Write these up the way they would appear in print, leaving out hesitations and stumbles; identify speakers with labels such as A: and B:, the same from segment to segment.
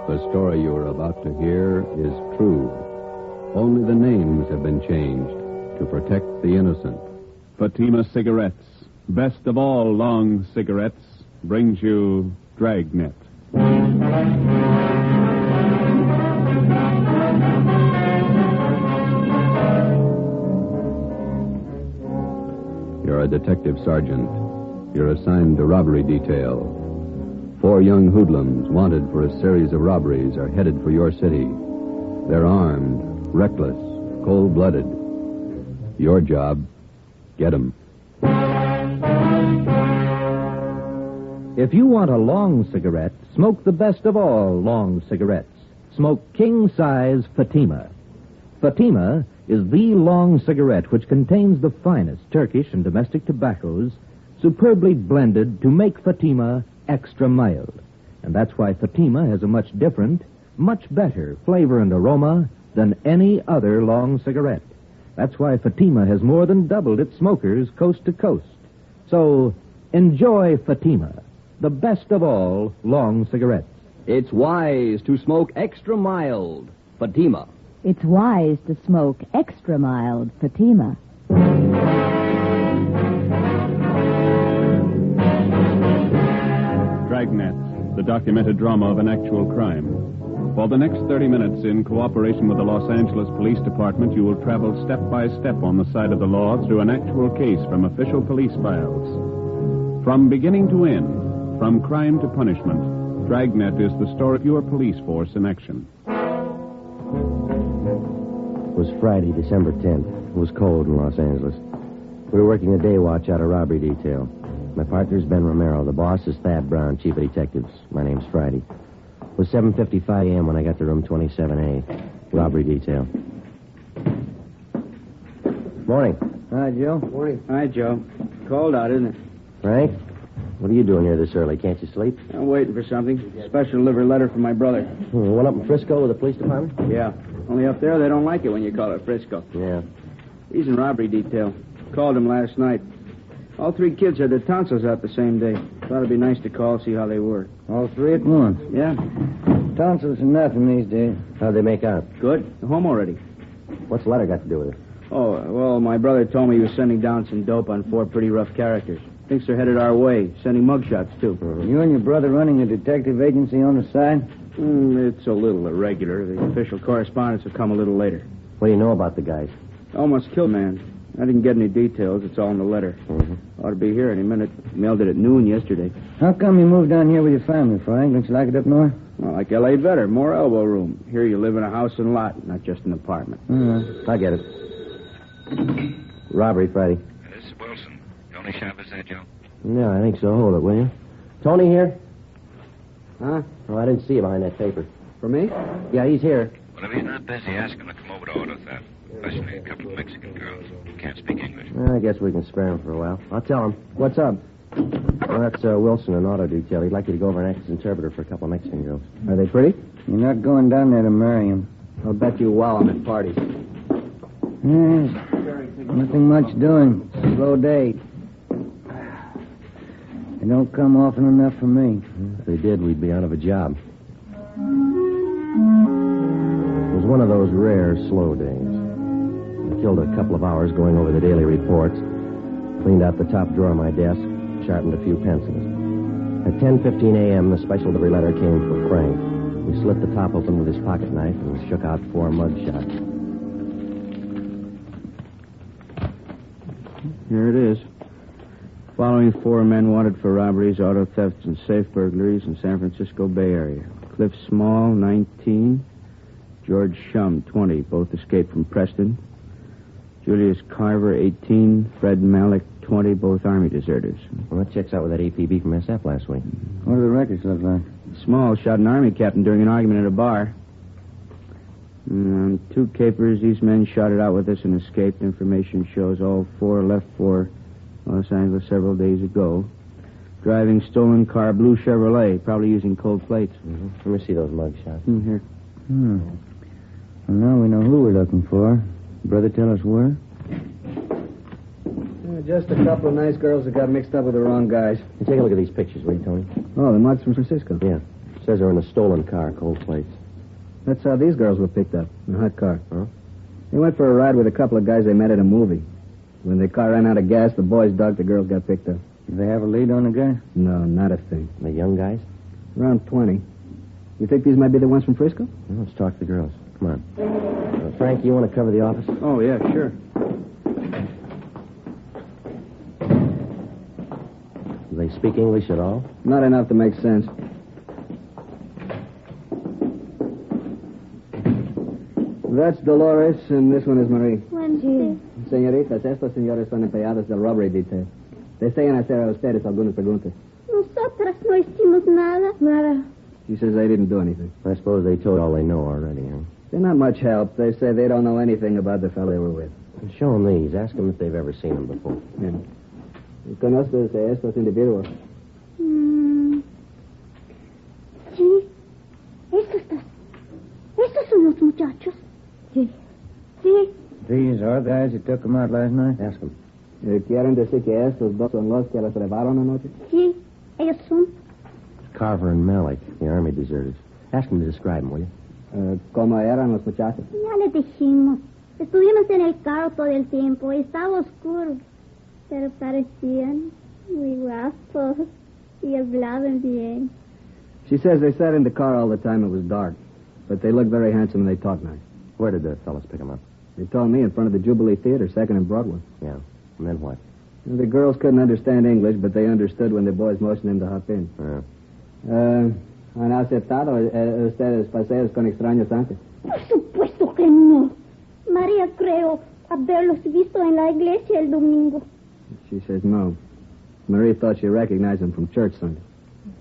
A: The story you are about to hear is true. Only the names have been changed to protect the innocent.
B: Fatima Cigarettes, best of all long cigarettes, brings you Dragnet.
A: You're a detective sergeant. You're assigned to robbery detail. 4 young hoodlums wanted for a series of robberies are headed for your city. They're armed, reckless, cold-blooded. Your job, get 'em.
C: If you want a long cigarette, smoke the best of all long cigarettes. Smoke king-size Fatima. Fatima is the long cigarette which contains the finest Turkish and domestic tobaccos, superbly blended to make Fatima extra mild. And that's why Fatima has a much different, much better flavor and aroma than any other long cigarette. That's why Fatima has more than doubled its smokers coast to coast. So, enjoy Fatima, the best of all long cigarettes.
D: It's wise to smoke extra mild Fatima.
E: It's wise to smoke extra mild Fatima.
B: Dragnet, the documented drama of an actual crime. For the next 30 minutes, in cooperation with the Los Angeles Police Department, you will travel step by step on the side of the law through an actual case from official police files. From beginning to end, from crime to punishment, Dragnet is the story of your police force in action.
F: It was Friday, December 10th. It was cold in Los Angeles. We were working a day watch out of robbery detail. My partner's Ben Romero. The boss is Thad Brown, chief of detectives. My name's Friday. It was 7:55 a.m. when I got to room 27A, robbery detail. Morning.
G: Hi, Joe.
F: Morning.
G: Hi, Joe. Cold out, isn't it?
F: Frank, what are you doing here this early? Can't you sleep?
G: I'm waiting for something. Special delivery letter from my brother.
F: One up in Frisco with the police department?
G: Yeah. Only up there they don't like it when you call it Frisco.
F: Yeah.
G: He's in robbery detail. Called him last night. All 3 kids had their tonsils out the same day. Thought it'd be nice to call, see how they were.
H: All 3 at once.
G: Yeah.
H: Tonsils are nothing these days.
F: How'd they make out?
G: Good. They're home already.
F: What's the letter got to do with it?
G: Oh, well, my brother told me he was sending down some dope on 4 pretty rough characters. Thinks they're headed our way. Sending mugshots, too.
H: You and your brother running a detective agency on the side?
G: It's a little irregular. The official correspondence will come a little later.
F: What do you know about the guys?
G: Almost killed man. I didn't get any details. It's all in the letter. Ought to be here any minute. Mailed it at noon yesterday.
H: How come you moved down here with your family, Frank? Don't you like it up north?
G: Well, like L.A. better. More elbow room. Here you live in a house and lot, not just an apartment.
F: I get it. Robbery, Friday.
I: This is Wilson. The only shop is that, Joe?
F: Yeah, I think so. Hold it, will you? Tony here?
G: Huh?
F: Oh, I didn't see you behind that paper.
G: For me?
F: Yeah, he's here.
I: Well, if he's not busy, ask him to come over to auto theft. Especially a couple of Mexican girls who can't speak English.
F: I guess we can spare him for a while. I'll tell him. What's up? Well, that's Wilson in auto detail. He'd like you to go over and act as interpreter for a couple of Mexican girls.
G: Are they pretty?
H: You're not going down there to marry him.
G: I'll bet you while I'm at parties.
H: Yes. Nothing much doing. Slow day. They don't come often enough for me.
F: If they did, we'd be out of a job. It was one of those rare, slow days. I killed a couple of hours going over the daily reports, cleaned out the top drawer of my desk, sharpened a few pencils. At 10:15 a.m., the special delivery letter came for Frank. He slit the top open with his pocket knife and shook out 4 mugshots.
G: Here it is. Following 4 men wanted for robberies, auto thefts, and safe burglaries in San Francisco Bay Area. Cliff Small, 19. George Shum, 20. Both escaped from Preston. Julius Carver, 18. Fred Malik, 20. Both Army deserters.
F: Well, that checks out with that APB from SF last week.
H: What do the records look like?
G: Small shot an Army captain during an argument at a bar. 2 capers. These men shot it out with us and escaped. Information shows all 4 left for Los Angeles several days ago. Driving stolen car, blue Chevrolet, probably using cold plates.
F: Let me see those mugshots.
G: Here.
H: Well, now we know who we're looking for. Brother tell us where? Just a couple of nice girls that got mixed up with the wrong guys.
F: Hey, take a look at these pictures, will you, Tony?
H: Oh, the mugs from Francisco.
F: Yeah. Says they're in a stolen car, cold plates.
H: That's how these girls were picked up, in a hot car.
F: Huh?
H: They went for a ride with a couple of guys they met at a movie. When the car ran out of gas, the boys ducked, the girls got picked up.
G: Did they have a lead on the guy?
H: No, not a thing.
F: The young guys?
H: Around 20. You think these might be the ones from Frisco?
F: Well, let's talk to the girls. Come on. Frank, you want to cover the office?
G: Oh, yeah, sure.
F: Do they speak English at all?
H: Not enough to make sense. That's Dolores, and this one is Marie.
E: Wednesday.
H: Señoritas, estos señores son empleados del robbery detail. Desean hacer a ustedes algunas preguntas.
E: Nosotras no hicimos nada. Nada.
H: She says they didn't do anything.
F: I suppose they told all they know already, huh?
H: They're not much help. They say they don't know anything about the fellow they were with.
F: Show them these. Ask them if they've ever seen them before.
H: Yeah. ¿Conoces a estos individuos?
E: Sí. Estos son los muchachos. Sí. Sí.
G: These are the guys that took them out last night?
F: Ask them.
H: ¿Quieren decir que estos dos son los que los llevaron anoche?
E: Sí. Ellos son.
F: Carver and Malik, the army deserters. Ask them to describe them, will you?
H: ¿Cómo eran los muchachos?
E: Ya les dijimos. Estuvimos en el carro todo el tiempo. Estaba oscuro. Pero parecían muy guapos. Y hablaban bien.
H: She says they sat in the car all the time. It was dark. But they looked very handsome and they talked nice.
F: Where did the fellas pick them up?
H: They told me in front of the Jubilee Theater, 2nd and Broadway.
F: Yeah. And then what?
H: The girls couldn't understand English, but they understood when the boys motioned them to hop in. ¿Han aceptado ustedes paseos con extraños antes?
E: Por supuesto que no. María creo haberlos visto en la iglesia el domingo.
H: She says no. Marie thought she recognized them from church Sunday.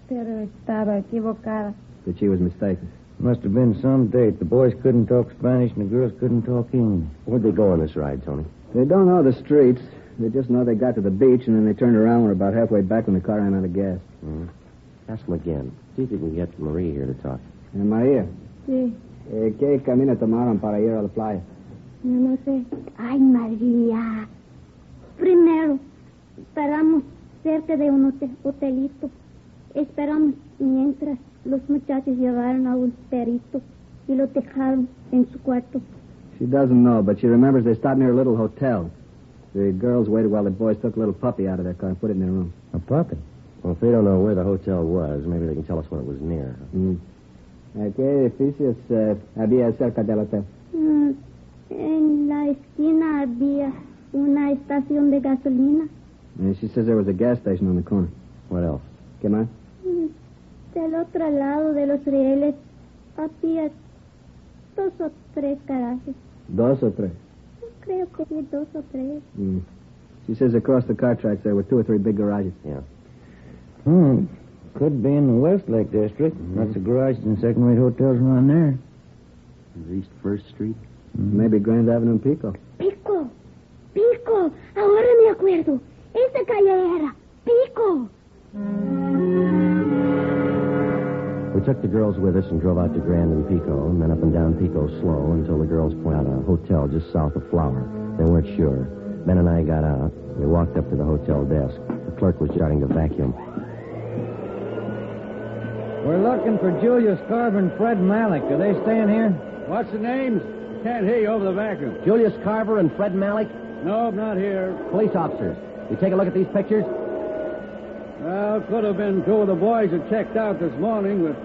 E: Pero estaba equivocada.
H: But she was mistaken.
G: Must have been some date. The boys couldn't talk Spanish and the girls couldn't talk English.
F: Where'd they go on this ride, Tony?
H: They don't know the streets. They just know they got to the beach, and then they turned around and were about halfway back when the car ran out of gas.
F: Mm-hmm. Ask them again. See if you can get Marie here to talk.
H: María,
E: Sí.
H: ¿qué camino tomaron para ir a la playa?
E: Yo no sé. Ay, María. Primero, paramos cerca de un hotelito. Esperamos mientras los muchachos llevaron a un perito y lo dejaron en su cuarto.
H: She doesn't know, but she remembers they stopped near a little hotel. The girls waited while the boys took a little puppy out of their car and put it in their room.
G: A puppy?
F: Well, if they don't know where the hotel was, maybe they can tell us when it was near.
H: ¿Qué edificios había cerca del hotel?
E: En la esquina había una estación de gasolina.
H: And she says there was a gas station on the corner.
F: What else?
H: ¿Qué más?
E: Del otro lado de los rieles había 2 o 3 garajes.
H: 2 o 3?
E: Creo que sí, 2 o 3.
H: She says across the car tracks there were 2 or 3 big garages.
F: Yeah.
G: Could be in the Westlake district. Lots of garages and second-rate hotels around there.
F: East 1st Street?
H: Maybe Grand Avenue and Pico.
E: Pico. Ahora me acuerdo. Esa calle era Pico.
F: We took the girls with us and drove out to Grand and Pico, and then up and down Pico slow until the girls pointed out a hotel just south of Flower. They weren't sure. Ben and I got out. We walked up to the hotel desk. The clerk was starting to vacuum.
G: We're looking for Julius Carver and Fred Malik. Are they staying here?
J: What's the names? Can't hear you over the vacuum.
C: Julius Carver and Fred Malik?
J: No, not here.
C: Police officers. You take a look at these pictures?
J: Well, could have been 2 of the boys that checked out this morning, but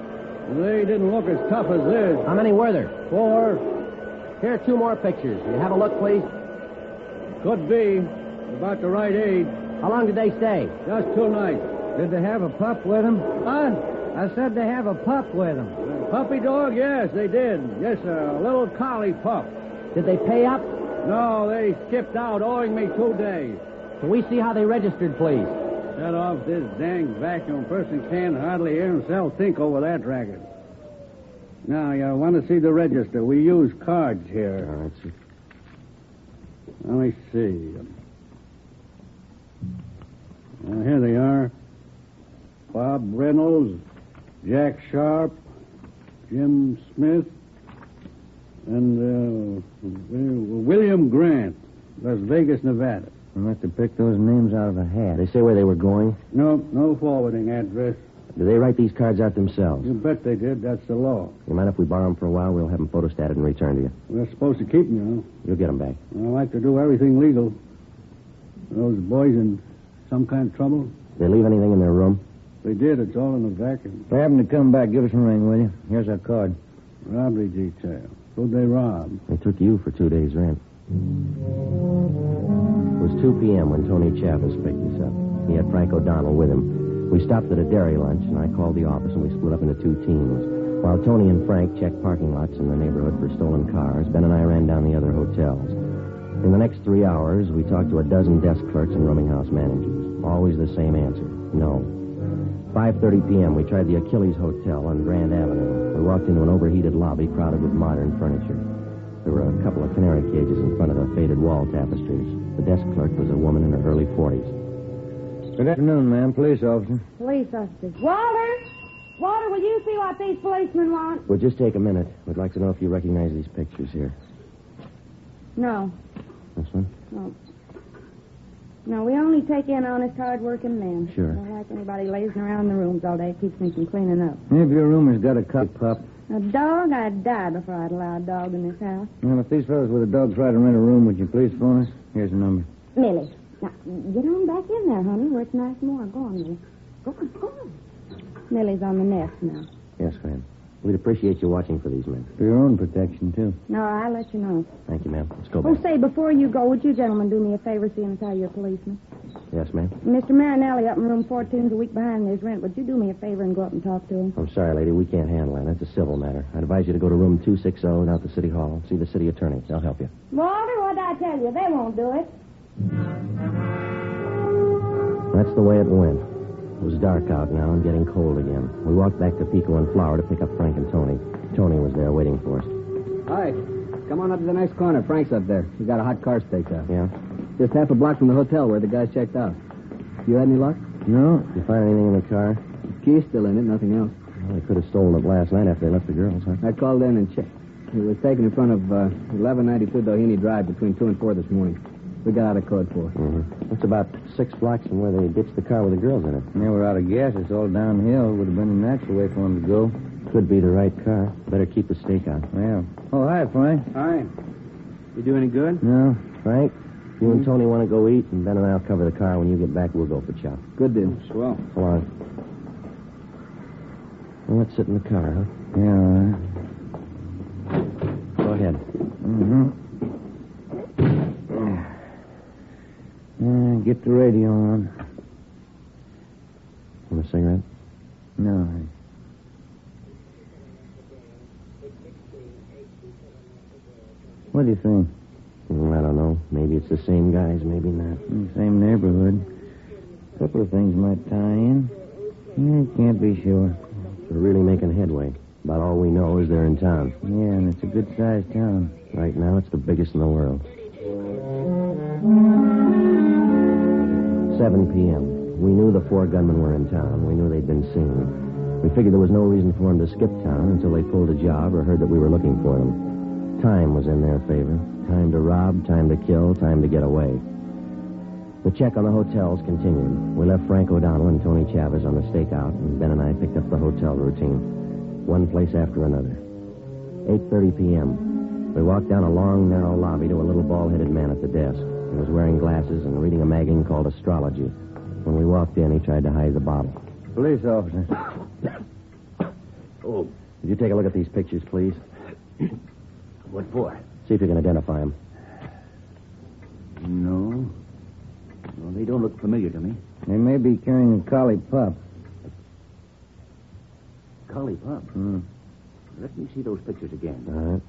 J: they didn't look as tough as this.
C: How many were there?
J: 4.
C: Here are 2 more pictures. Will you have a look, please?
J: Could be. About the right age.
C: How long did they stay?
J: Just 2 nights.
G: Did they have a pup with them?
J: Huh?
G: I said they have a pup with them.
J: Puppy dog? Yes, they did. Yes, sir. A little collie pup.
C: Did they pay up?
J: No, they skipped out, owing me 2 days.
C: Can we see how they registered, please?
J: Shut off this dang vacuum. Person can't hardly hear himself think over that racket. Now, you want to see the register. We use cards here.
F: All right, sir.
J: Let me see. Here they are. Bob Reynolds, Jack Sharp, Jim Smith, and William Grant, Las Vegas, Nevada.
G: They must have picked those names out of a hat.
F: They say where they were going?
J: No forwarding address.
F: Do they write these cards out themselves?
J: You bet they did. That's the law.
F: You mind if we borrow them for a while? We'll have them photostated and returned to you.
J: We're supposed to keep them, you know.
F: You'll get them back.
J: I like to do everything legal. Are those boys in some kind of trouble?
F: They leave anything in their room?
J: They did. It's all in the vacuum.
G: If they happen to come back, give us a ring, will you? Here's our card.
J: Robbery detail. Who'd they rob?
F: They took you for 2 days' rent. It was 2 p.m. when Tony Chavez picked us up. He had Frank O'Donnell with him. We stopped at a dairy lunch, and I called the office, and we split up into 2 teams. While Tony and Frank checked parking lots in the neighborhood for stolen cars, Ben and I ran down the other hotels. In the next 3 hours, we talked to a dozen desk clerks and rooming house managers. Always the same answer, no. 5:30 p.m., we tried the Achilles Hotel on Grand Avenue. We walked into an overheated lobby crowded with modern furniture. There were a couple of canary cages in front of the faded wall tapestries. The desk clerk was a woman in her early 40s.
G: Good afternoon, ma'am. Police officer.
K: Police officers. Walter! Walter, will you see what these policemen want?
F: We'll just take a minute. We'd like to know if you recognize these pictures here.
K: No.
F: This one?
K: No. No, we only take in honest, hard-working men.
F: Sure.
K: I don't like anybody lazing around in the rooms all day. It keeps me from cleaning up.
G: If your room has got a cup, pup.
K: A dog? I'd die before I'd allow a dog in this house.
G: Well, if these fellows with a dog try to rent a room, would you please phone us? Here's the number.
K: Millie. Now, get on back in there, honey, where it's nice and warm. Go on, Millie. Go on. Millie's on the nest now.
F: Yes, ma'am. We'd appreciate you watching for these men.
G: For your own protection, too.
K: No, I'll let you know.
F: Thank you, ma'am. Let's go
K: Oh,
F: back.
K: say, before you go, would you gentlemen do me a favor seeing as how you're policemen?
F: Yes, ma'am.
K: Mr. Marinelli up in room 14's a week behind in his rent. Would you do me a favor and go up and talk to him?
F: I'm sorry, lady. We can't handle that. That's a civil matter. I'd advise you to go to room 260 out to City Hall. See the city attorney. They'll help you.
K: Walter, what'd I tell you? They won't do it.
F: That's the way it went. It was dark out now and getting cold again. We walked back to Pico and Flower to pick up Frank and Tony. Tony was there waiting for us.
H: Hi. Come on up to the next corner. Frank's up there. He got a hot car staked out.
F: Yeah?
H: Just half a block from the hotel where the guys checked out. You had any luck?
F: No. Did you find anything in the car?
H: The key's still in it, nothing else.
F: Well, they could have stolen it last night after they left the girls, huh?
H: I called in and checked. It was taken in front of 1192 Doheny Drive between 2 and 4 this morning. We got out a code for it.
F: Mm-hmm. It's about 6 blocks from where they ditched the car with the girls in it.
G: They were out of gas. It's all downhill. Would have been a natural way for them to go.
F: Could be the right car. Better keep the stake on.
G: Yeah. Oh, hi, Frank.
J: Hi.
H: You do any good?
F: No. Frank, you and Tony want to go eat, and Ben and I'll cover the car. When you get back, we'll go for chow.
H: Good deal.
J: Swell.
F: Come on. Well, let's sit in the car, huh?
G: Yeah, all right.
F: Go ahead.
G: Mm-hmm. Get the radio on.
F: Want a cigarette?
G: No. What do you think?
F: I don't know. Maybe it's the same guys, maybe not.
G: Same neighborhood. A couple of things might tie in. Can't be sure.
F: We're really making headway. About all we know is they're in town.
G: Yeah, and it's a good-sized town.
F: Right now, it's the biggest in the world. 7 p.m. We knew the 4 gunmen were in town. We knew they'd been seen. We figured there was no reason for them to skip town until they pulled a job or heard that we were looking for them. Time was in their favor. Time to rob, time to kill, time to get away. The check on the hotels continued. We left Frank O'Donnell and Tony Chavez on the stakeout, and Ben and I picked up the hotel routine. One place after another. 8:30 p.m. We walked down a long, narrow lobby to a little bald-headed man at the desk. He was wearing glasses and reading a magazine called Astrology. When we walked in, he tried to hide the bottle.
G: Police officer.
F: Oh. Would you take a look at these pictures, please?
D: What for?
F: See if you can identify them.
D: No. Well, they don't look familiar to me.
G: They may be carrying a collie pup.
D: Collie pup? Let me see those pictures again.
F: All right.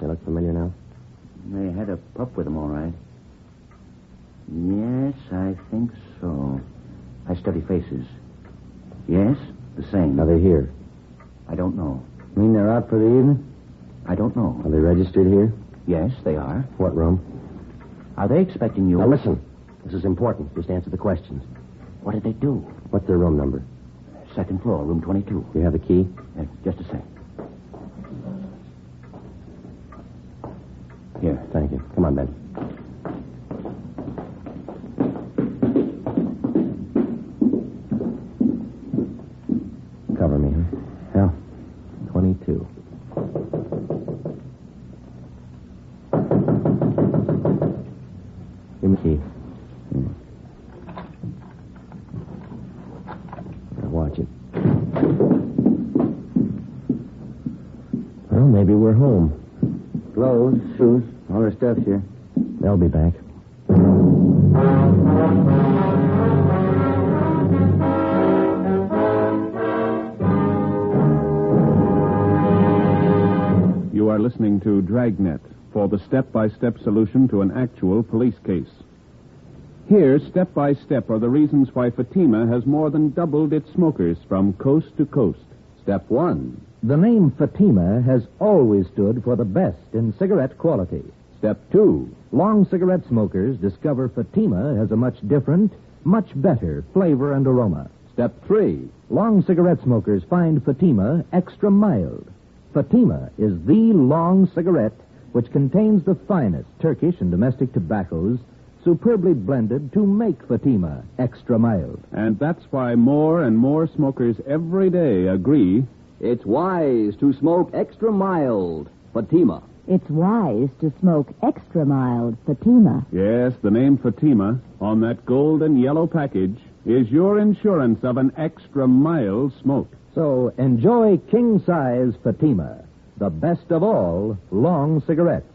F: They look familiar now?
D: They had a pup with them, all right. Yes, I think so. I study faces. Yes, the same.
F: Are they here?
D: I don't know.
G: You mean they're out for the evening?
D: I don't know.
F: Are they registered here?
D: Yes, they are.
F: What room?
D: Are they expecting you?
F: Now, listen. This is important. Just answer the questions.
D: What did they do?
F: What's their room number?
D: 2nd floor, room 22.
F: You have the key?
D: Just a sec.
F: Here, thank you. Come on, Ben. Cover me, huh? Hell, 22. Give me the key. Now watch it. Well, maybe we're home.
H: Clothes, shoes, all our stuff's here.
F: They'll be back.
B: You are listening to Dragnet for the step-by-step solution to an actual police case. Here, step by step, are the reasons why Fatima has more than doubled its smokers from coast to coast.
A: Step 1.
C: The name Fatima has always stood for the best in cigarette quality.
A: Step 2.
C: Long cigarette smokers discover Fatima has a much different, much better flavor and aroma.
A: Step 3.
C: Long cigarette smokers find Fatima extra mild. Fatima is the long cigarette which contains the finest Turkish and domestic tobaccos superbly blended to make Fatima extra mild.
B: And that's why more and more smokers every day agree
A: It's wise to smoke extra mild Fatima.
K: It's wise to smoke extra mild Fatima.
B: Yes, the name Fatima on that gold and yellow package is your insurance of an extra mild smoke.
C: So enjoy king-size Fatima, the best of all long cigarettes.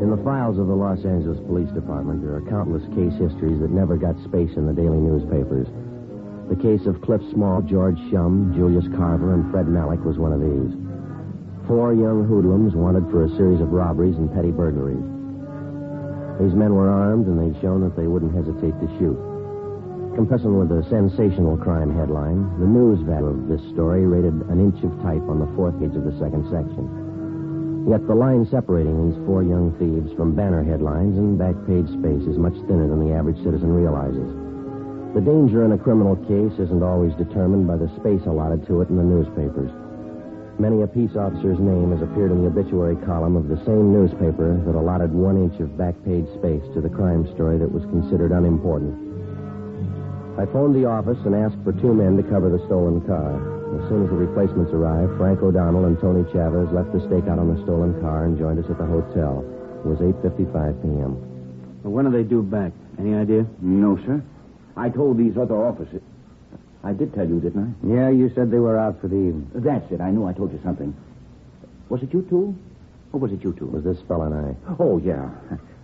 F: In the files of the Los Angeles Police Department, there are countless case histories that never got space in the daily newspapers. The case of Cliff Small, George Shum, Julius Carver, and Fred Malik was one of these. 4 young hoodlums wanted for a series of robberies and petty burglaries. These men were armed, and they'd shown that they wouldn't hesitate to shoot. Compassing with a sensational crime headline, the news value of this story rated an inch of type on the 4th page of the 2nd section. Yet the line separating these 4 young thieves from banner headlines and back page space is much thinner than the average citizen realizes. The danger in a criminal case isn't always determined by the space allotted to it in the newspapers. Many a peace officer's name has appeared in the obituary column of the same newspaper that allotted 1 inch of back page space to the crime story that was considered unimportant. I phoned the office and asked for 2 men to cover the stolen car. As soon as the replacements arrived, Frank O'Donnell and Tony Chavez left the stakeout on the stolen car and joined us at the hotel. It was 8:55 p.m.
G: Well, when do they due back? Any idea?
D: No, sir. I told these other officers. I did tell you, didn't I?
H: Yeah, you said they were out for the evening.
D: That's it. I knew I told you something. Was it you two? Or was it you two?
F: It was this fella and I.
D: Oh, yeah.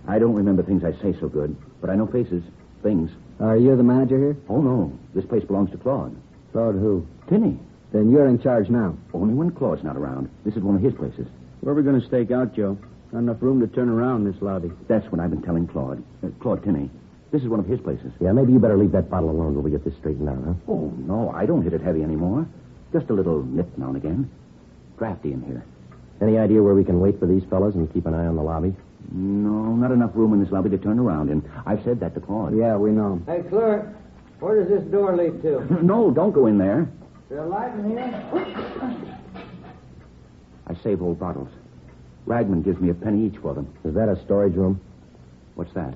D: I don't remember things I say so good, but I know faces, things.
H: Are you the manager here?
D: Oh, no. This place belongs to Claude.
H: Claude who?
D: Tinney.
H: Then you're in charge now.
D: Only when Claude's not around. This is one of his places.
G: Where are we going to stake out, Joe? Not enough room to turn around in this lobby.
D: That's what I've been telling Claude. Claude Tinney. This is one of his places.
F: Yeah, maybe you better leave that bottle alone till we get this straightened out, huh?
D: Oh, no. I don't hit it heavy anymore. Just a little nip now and again. Drafty in here.
F: Any idea where we can wait for these fellas and keep an eye on the lobby?
D: No, not enough room in this lobby to turn around in. I've said that to Claude.
H: Yeah, we know.
L: Hey, clerk, where does this door lead to?
D: No, don't go in there.
L: Is there a light in here?
D: I save old bottles. Ragman gives me a penny each for them.
F: Is that a storage room?
D: What's that?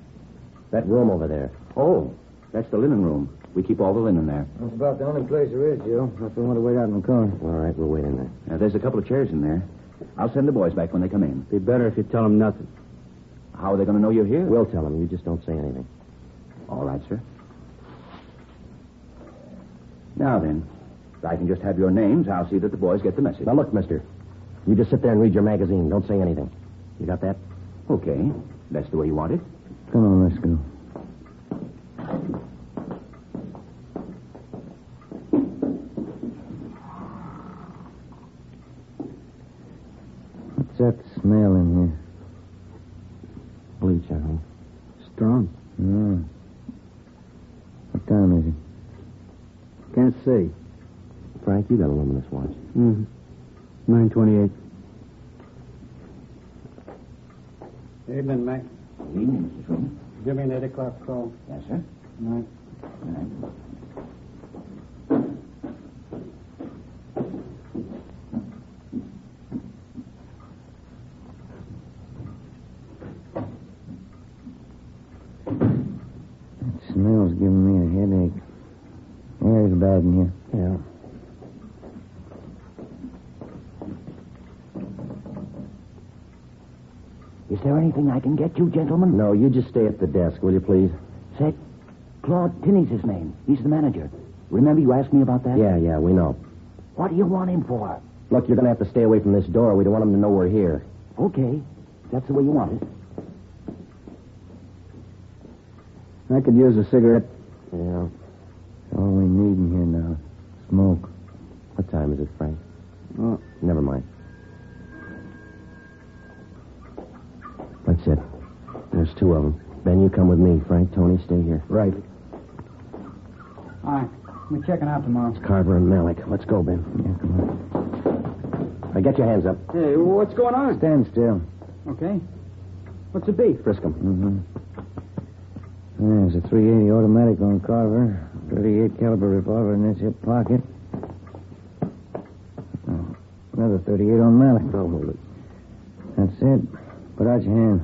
F: That room over there.
D: Oh, that's the linen room. We keep all the linen there.
L: That's about the only place there is, Joe. If we want to wait out in the car.
F: All right, we'll wait in there.
D: Now, there's a couple of chairs in there. I'll send the boys back when they come in.
G: Be better if you tell them nothing.
D: How are they going to know you're here?
F: We'll tell them. You just don't say anything.
D: All right, sir. Now then, if I can just have your names, I'll see that the boys get the message.
F: Now, look, mister. You just sit there and read your magazine. Don't say anything. You got that?
D: Okay. That's the way you want it.
H: Come on, let's go. What's that smell in here?
F: Bleach, I think.
H: Strong.
F: Mm.
H: What time is it? Can't see.
F: Frank, you got a luminous watch.
H: Mm-hmm. 9:28.
J: Evening, Mac.
D: Evening, Mrs. Freeman.
J: Give me an 8 o'clock call.
D: Yes, sir.
J: All right.
D: All right.
L: bad in here.
F: Yeah.
D: Is there anything I can get you, gentlemen?
F: No, you just stay at the desk, will you, please?
D: Say, Claude Tinney's his name. He's the manager. Remember you asked me about that?
F: Yeah, we know.
D: What do you want him for?
F: Look, you're going to have to stay away from this door. We don't want him to know we're here.
D: Okay. That's the way you want it.
H: I could use a cigarette.
F: Yeah.
L: All we need in here now. Smoke.
F: What time is it, Frank?
H: Oh.
F: Never mind. That's it. There's two of them. Ben, you come with me. Frank, Tony, stay here.
H: Right.
L: All right. We're checking out tomorrow.
F: It's Carver and Malik. Let's go, Ben.
L: Yeah, come on.
F: Now, get your hands up.
H: Hey, what's going on?
L: Stand still.
H: Okay. What's the beef?
F: Frisk 'em.
L: Mm-hmm. There's a .380 automatic on Carver. 38 caliber revolver in his hip pocket. Another 38 on Malik.
F: Don't move it.
L: That's it. Put out your hand.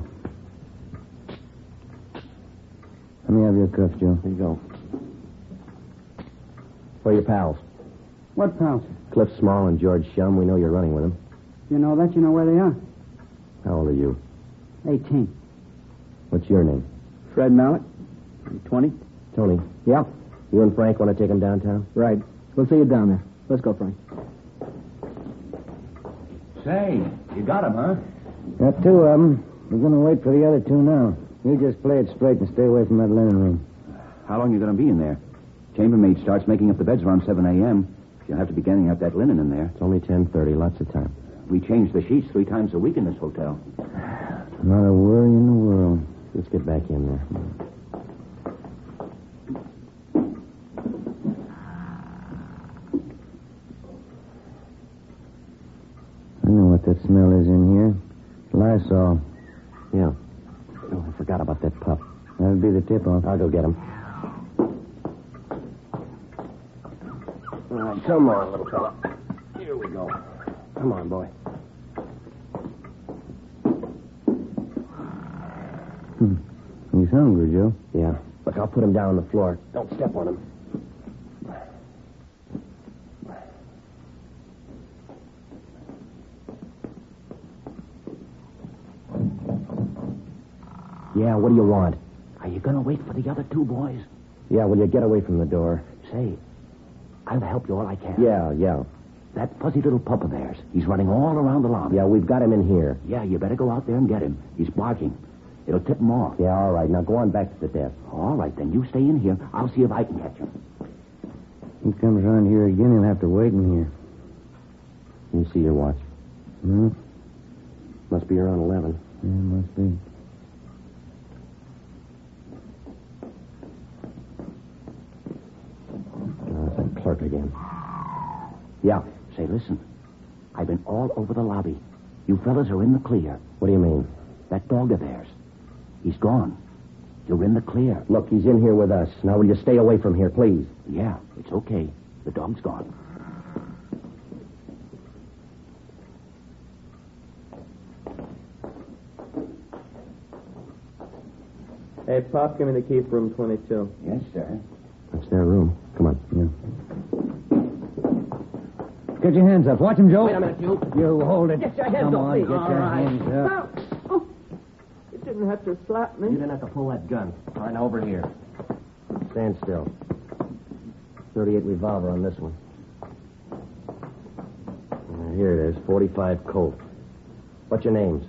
L: Let me have your cuffs, Joe.
F: Here you go. Where are your pals?
H: What pals?
F: Cliff Small and George Shum. We know you're running with them.
H: You know that? You know where they are?
F: How old are you?
H: 18.
F: What's your name?
H: Fred Malik. 20.
F: Tony.
H: Yeah.
F: You and Frank want to take him downtown?
H: Right. We'll see you down there. Let's go, Frank.
D: Say, you got him, huh?
L: Got two of them. We're going to wait for the other two now. You just play it straight and stay away from that linen room.
D: How long are you going to be in there? Chambermaid starts making up the beds around 7 a.m. You'll have to be getting out that linen in there.
F: It's only 10:30. Lots of time.
D: We change the sheets 3 times a week in this hotel.
L: Not a worry in the world.
F: Let's get back in there.
L: I know what that smell is in here. Lysol.
F: Yeah. Oh, I forgot about that pup.
L: That'll be the tip-off.
F: I'll go get him. All right, come on, little fella. Here we go. Come on, boy.
L: He's hungry, Joe.
F: Yeah. Look, I'll put him down on the floor. Don't step on him. Yeah, what do you want?
D: Are you going to wait for the other 2 boys?
F: Yeah, will you get away from the door?
D: Say, I'll help you all I can.
F: Yeah.
D: That fuzzy little pup of theirs. He's running all around the lobby.
F: Yeah, we've got him in here.
D: Yeah, you better go out there and get him. He's barking. It'll tip him off.
F: Yeah, all right. Now go on back to the desk.
D: All right, then you stay in here. I'll see if I can catch him.
L: He comes around here again, he'll have to wait in here.
F: Let me see your watch.
L: Hmm?
F: Must be around 11.
L: Yeah, must be.
F: Oh, it's that clerk again.
D: Yeah. Say, listen. I've been all over the lobby. You fellas are in the clear.
F: What do you mean?
D: That dog of theirs. He's gone. You're in the clear.
F: Look, he's in here with us. Now, will you stay away from here, please?
D: Yeah, it's okay. The dog's gone.
M: Hey, Pop, give me the key for room 22.
D: Yes, sir.
F: That's their room. Come on.
L: Yeah. Get your hands up. Watch him, Joe.
D: Wait a minute, you.
L: You hold it.
M: Get your hands
L: Come
M: off
L: on,
M: me.
L: get your hands up.
M: Oh, you didn't have to slap me.
F: You didn't have to pull that gun. All right, now over here. Stand still. 38 revolver on this one. Here it is, 45 Colt. What's your names?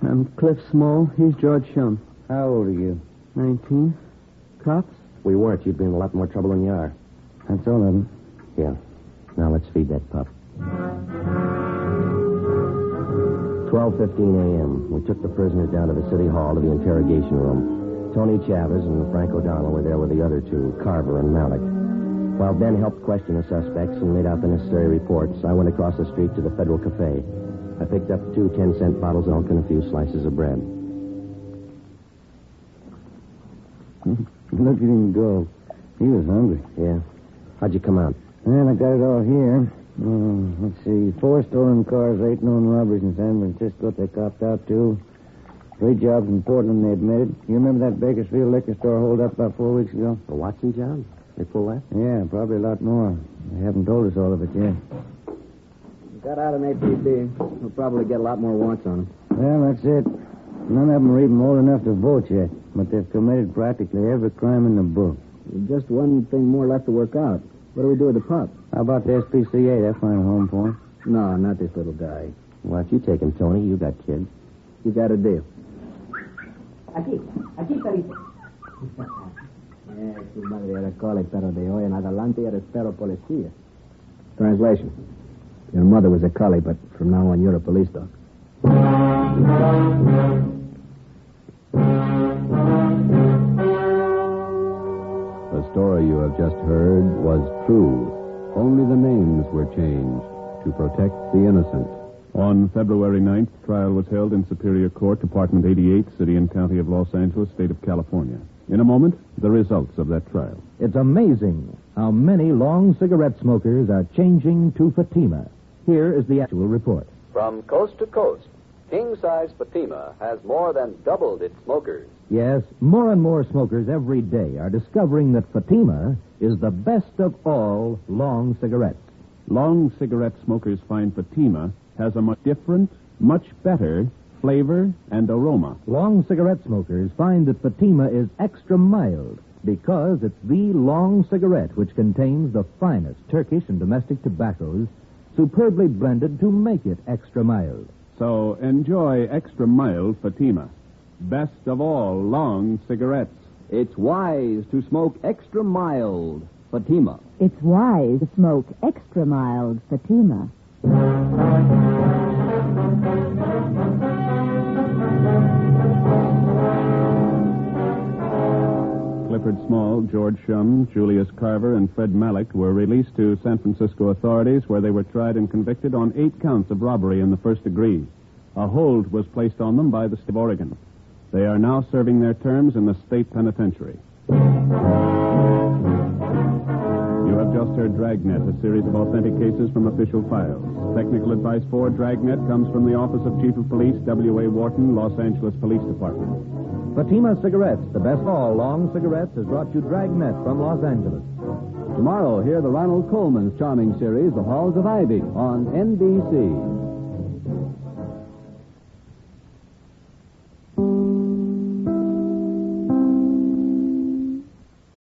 H: I'm Cliff Small. He's George Shum.
L: How old are you?
H: 19. Cops?
F: We weren't. You'd be in a lot more trouble than you are.
L: That's all of them.
F: Yeah. Now let's feed that pup. 12:15 a.m. We took the prisoners down to the city hall to the interrogation room. Tony Chavez and Frank O'Donnell were there with the other two, Carver and Malik. While Ben helped question the suspects and made out the necessary reports, I went across the street to the Federal Cafe. I picked up 2 10-cent bottles of milk and a few slices of bread.
L: Look at him go. He was hungry.
F: Yeah. How'd you come out?
L: Well, I got it all here. Let's see. 4 stolen cars, 8 known robberies in San Francisco they copped out to. 3 jobs in Portland they admitted. You remember that Bakersfield liquor store hold up about 4 weeks ago?
F: The Watson job? They pull that?
L: Yeah, probably a lot more. They haven't told us all of it yet.
H: Got out an APB. We'll probably get a lot more warrants on them.
L: Well, that's it. None of them are even old enough to vote yet, but they've committed practically every crime in the book.
H: Just one thing more left to work out. What do we do with the pup?
L: How about the SPCA? They'll find a home for him.
H: No, not this little guy.
F: Why don't you take him, Tony? You got kids.
H: You got a deal.
N: Aquí, Perito.
H: Tu madre era cole, pero de hoy en adelante eres pero policía. Translation. Your mother was a collie, but from now on you're a police dog.
A: The story you have just heard was true. Only the names were changed to protect the innocent.
B: On February 9th, trial was held in Superior Court, Department 88, City and County of Los Angeles, State of California. In a moment, the results of that trial.
C: It's amazing how many long cigarette smokers are changing to Fatima. Here is the actual report.
A: From coast to coast, king-size Fatima has more than doubled its smokers.
C: Yes, more and more smokers every day are discovering that Fatima is the best of all long cigarettes.
B: Long cigarette smokers find Fatima has a much different, much better flavor and aroma.
C: Long cigarette smokers find that Fatima is extra mild because it's the long cigarette which contains the finest Turkish and domestic tobaccos superbly blended to make it extra mild.
B: So enjoy extra mild Fatima. Best of all long cigarettes.
O: It's wise to smoke extra mild Fatima.
K: It's wise to smoke extra mild Fatima.
B: Clifford Small, George Shum, Julius Carver, and Fred Malik were released to San Francisco authorities where they were tried and convicted on 8 counts of robbery in the first degree. A hold was placed on them by the state of Oregon. They are now serving their terms in the state penitentiary. You have just heard Dragnet, a series of authentic cases from official files. Technical advice for Dragnet comes from the Office of Chief of Police, W.A. Wharton, Los Angeles Police Department.
C: Fatima Cigarettes, the best of all long cigarettes, has brought you Dragnet from Los Angeles.
O: Tomorrow, hear the Ronald Coleman's charming series, The Halls of Ivy, on NBC.